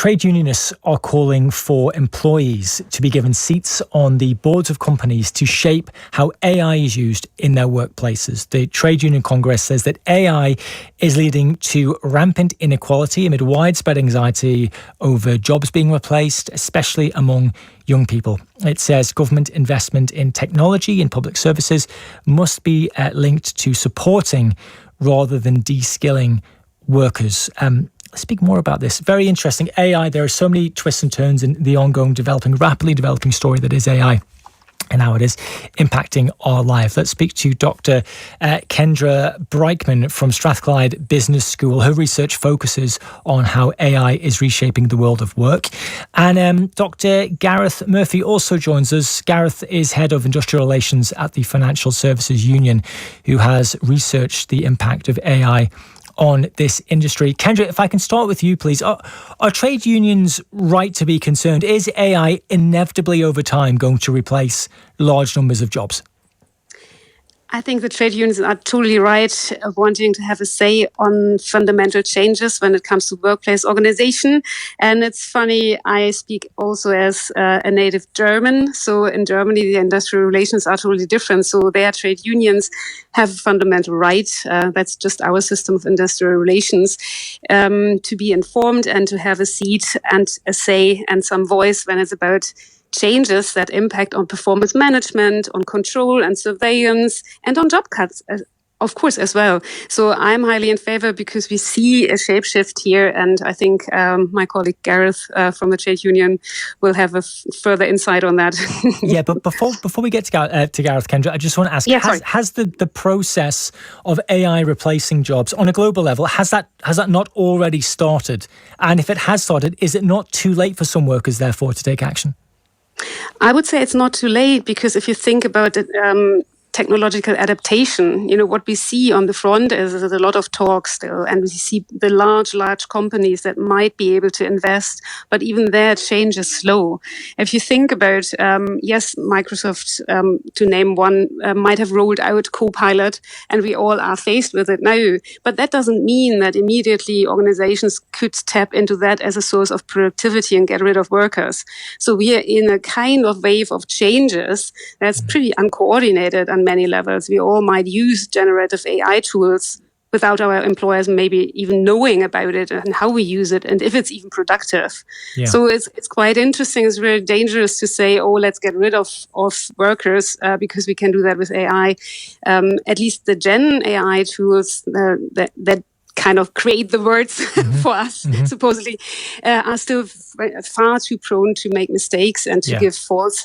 trade unionists are calling for employees to be given seats on the boards of companies to shape how AI is used in their workplaces. The Trade Union Congress says that AI is leading to rampant inequality amid widespread anxiety over jobs being replaced, especially among young people. It says government investment in technology and public services must be linked to supporting rather than de-skilling workers. Speak more about this. Very interesting. AI, there are so many twists and turns in the ongoing, rapidly developing story that is AI and how it is impacting our life. Let's speak to Dr. Kendra Breichman from Strathclyde Business School. Her research focuses on how AI is reshaping the world of work. And Dr. Gareth Murphy also joins us. Gareth is Head of Industrial Relations at the Financial Services Union, who has researched the impact of AI on this industry. Kendra, if I can start with you, please. Are trade unions right to be concerned? Is AI inevitably over time going to replace large numbers of jobs? I think the trade unions are totally right of wanting to have a say on fundamental changes when it comes to workplace organization. And it's funny, I speak also as a native German. So in Germany, the industrial relations are totally different. So their trade unions have a fundamental right. That's just our system of industrial relations, to be informed and to have a seat and a say and some voice when it's about changes that impact on performance management, on control and surveillance, and on job cuts, of course, as well. So I'm highly in favor because we see a shapeshift here. And I think my colleague Gareth from the trade union will have a further insight on that. Yeah, but before we get to Gareth, Kendra, I just want to ask, has the process of AI replacing jobs on a global level, has that not already started? And if it has started, is it not too late for some workers, therefore, to take action? I would say it's not too late because if you think about it, technological adaptation, what we see on the front is a lot of talk still, and we see the large companies that might be able to invest, but even there change is slow. If you think about, yes, Microsoft, to name one, might have rolled out Copilot and we all are faced with it now, but that doesn't mean that immediately organizations could tap into that as a source of productivity and get rid of workers. So we are in a kind of wave of changes that's pretty uncoordinated on many levels. We all might use generative AI tools without our employers maybe even knowing about it and how we use it and if it's even productive. Yeah. So it's quite interesting. It's very dangerous to say, oh, let's get rid of workers because we can do that with AI. At least the Gen AI tools that kind of create the words for us, supposedly, are still far too prone to make mistakes and to give false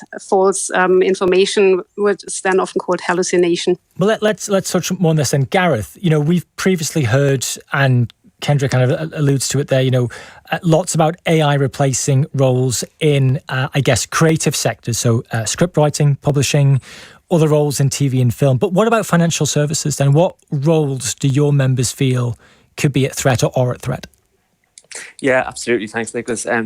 information, which is then often called hallucination. Well, let's touch more on this then. Gareth, we've previously heard, and Kendra kind of alludes to it there, lots about AI replacing roles in, creative sectors. So script writing, publishing, other roles in TV and film. But what about financial services then? What roles do your members feel could be at threat or are at threat? Yeah, absolutely. Thanks, Nicholas. I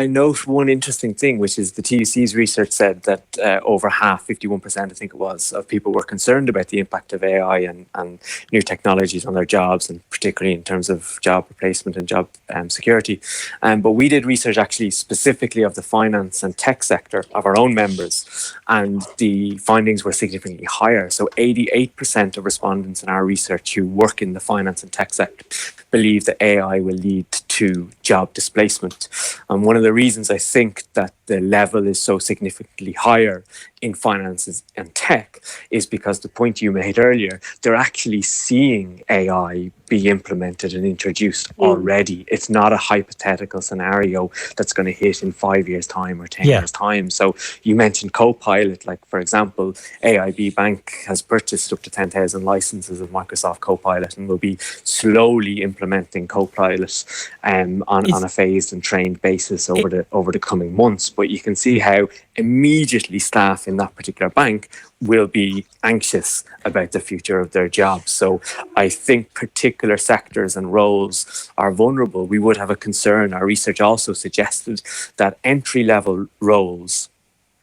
note one interesting thing, which is the TUC's research said that over half, 51%, I think it was, of people were concerned about the impact of AI and new technologies on their jobs, and particularly in terms of job replacement and job security. But we did research actually specifically of the finance and tech sector of our own members, and the findings were significantly higher. So 88% of respondents in our research who work in the finance and tech sector believe that AI will lead to job displacement. And one of the reasons I think that the level is so significantly higher in finances and tech is because the point you made earlier, they're actually seeing AI be implemented and introduced already. It's not a hypothetical scenario that's going to hit in 5 years' time or 10 years' time. So you mentioned Copilot, like for example, AIB Bank has purchased up to 10,000 licenses of Microsoft Copilot and will be slowly implementing Copilot on a phased and trained basis over the coming months. But you can see how immediately staff in that particular bank will be anxious about the future of their jobs. So I think particular sectors and roles are vulnerable. We would have a concern. Our research also suggested that entry-level roles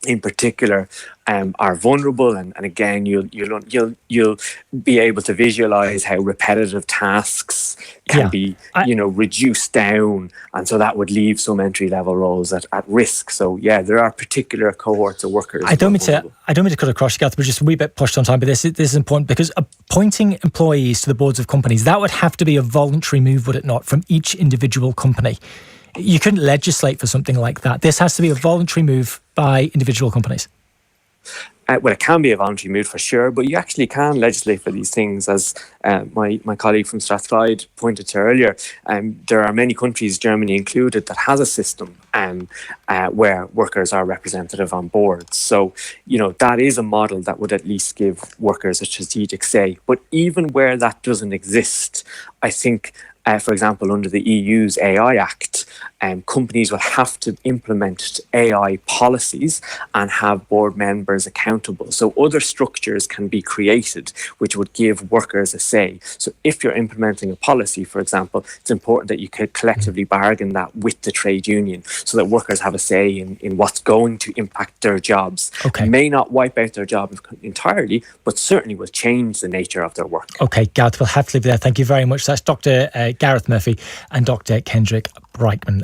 in particular are vulnerable, and again you'll be able to visualize how repetitive tasks can be reduced down, and so that would leave some entry level roles at risk. So there are particular cohorts of workers. I don't mean to cut across, Gareth, but just a wee bit pushed on time, but this is important, because appointing employees to the boards of companies, that would have to be a voluntary move, would it not, from each individual company? You couldn't legislate for something like that. This has to be a voluntary move by individual companies. Well, it can be a voluntary move for sure, but you actually can legislate for these things, as my colleague from Strathclyde pointed to earlier. There are many countries, Germany included, that has a system where workers are representative on boards. So, that is a model that would at least give workers a strategic say. But even where that doesn't exist, I think, for example, under the EU's AI Act, companies will have to implement AI policies and have board members accountable. So other structures can be created which would give workers a say. So if you're implementing a policy, for example, it's important that you could collectively bargain that with the trade union so that workers have a say in what's going to impact their jobs. Okay. It may not wipe out their job entirely, but certainly will change the nature of their work. Okay, Gareth, we'll have to leave it there. Thank you very much. That's Dr. Gareth Murphy and Dr. Kendrick Brightman.